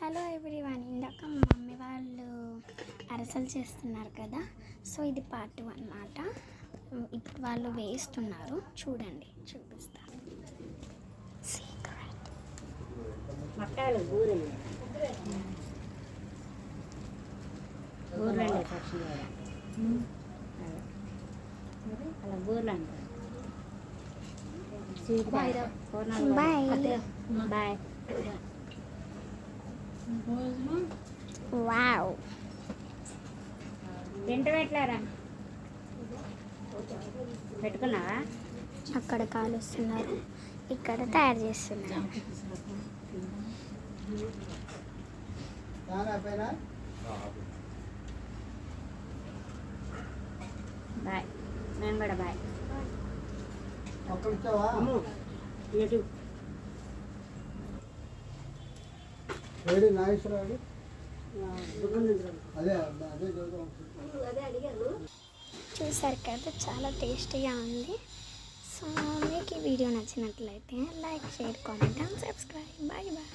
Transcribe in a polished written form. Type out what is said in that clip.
Hello everyone, ఇందాక మా mummy వాళ్ళు అరసలు చేస్తున్నారు కదా. సో ఇది పార్ట్ 1 అన్నమాట. ఇప్పుడు వాళ్ళు వేస్తున్నారు, చూడండి, చూపిస్తాను. సీక్రెట్ మట్టాలు బూరెలు బూరెలు అలా బూరెలు అంటారు. Bye bye. వావ్, తింట పెట్టలేరా? పెట్టుకున్నావా? అక్కడ కాలుస్తున్నారు, ఇక్కడ తయారు చేస్తున్నారు. బాయ్. నేను కూడా బాయ్. చూసారు కదా, చాలా టేస్టీగా ఉంది. సో మీకు ఈ వీడియో నచ్చినట్లయితే like, share, comment and subscribe. Bye bye.